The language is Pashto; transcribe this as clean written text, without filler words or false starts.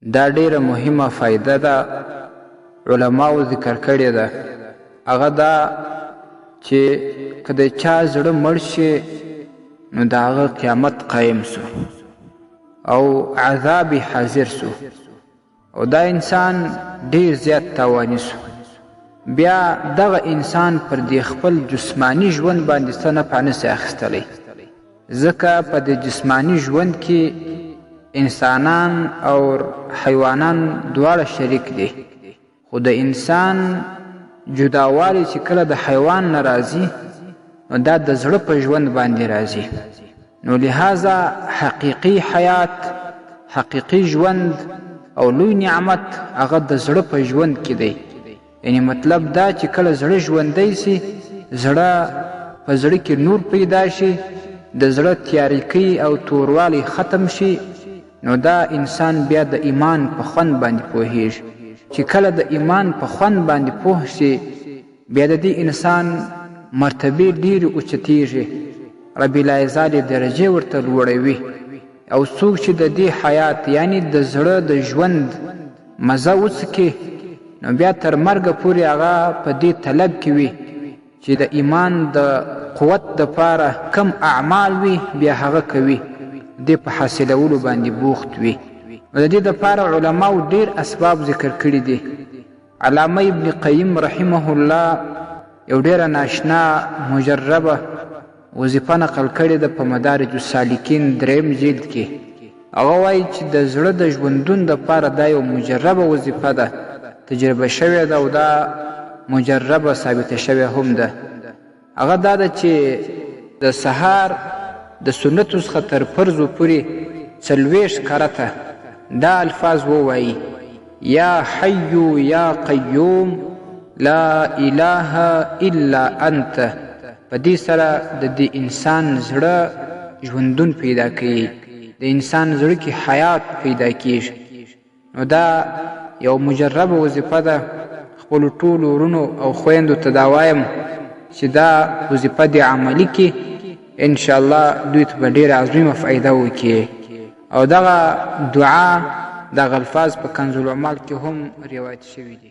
دا ډیره مهمه فائده ده علماو ذکر کړې ده. هغه دا چې که د چا زړه مړ شي نو د هغه قیامت قایم سو او عذاب حاضر سو او دا انسان ډیر زیات تاواني سو. بیا دغه انسان پر دې خپل جسمانی ژوند باندې څه نفع نسي اخیستلی، ځکه په دې جسمانی ژوند کې انسانان او حیوانان دواړه شریک دي، خو د انسان جداوالی چې کله د حیوان نه راځي نو دا د زړه په ژوند باندې راځي. نو لہذا حقیقی حیات، حقیقی ژوند او لوی نعمت هغه د زړه په ژوند کې دی. یعنی مطلب دا چې کله زړه ژوندی سي، زړه په زړه کې نور پیدا شي، د زړه تیاریکی او توروالی ختم شي، نو دا انسان بیا د ایمان په خوند باندې پوهیږي. چې کله د ایمان په خوند باندې پوه شي، بیا د دې انسان مرتبه ډیرې اوچتیږي، رب العزت درجه ورته لوړوي. او څوک چې د دې حیات یعنی د زړه د ژوند مزه وڅکي، نو بیا تر مرګه پورې هغه په دې طلب کې وي چې د ایمان د قوت دپاره کم اعمال وي بیا هغه کوي، دې په حاصلولو باندې بوخت وي. د دې دپاره علماو ډیر اسباب ذکر کړي دي. علامه ابن قیم رحمه الله یو ډیره ناشنا مجربه وظیفه نقل کړې ده په مدارج السالکین 3 جلد کې. هغه وایي چې د زړه د ژوندون دپاره دا یو مجربه وظیفه ده، تجربه شوې ده او دا مجربه ثابته شوې هم ده. هغه دا ده چې د سهار د سنتو څخه تر فرضو پورې 40 کرته دا الفاظ ووایي: یا حی یا قیوم لا اله الا انت. په دې سره د دې انسان زړه ژوندون پیدا کوي، د انسان زړه کې حیات پیدا کیږي. نو دا یو مجربه وظیفه ده. خپلو ټولو ورونو او خویندو ته دا وایم چې دا وظیفه دې عملي کړي، انشاءالله دوی ته به ډېره عظیمه فایده وکړي. او دغه دعا دغه الفاظ په کنز الاعمال کې هم روایت شوي دي.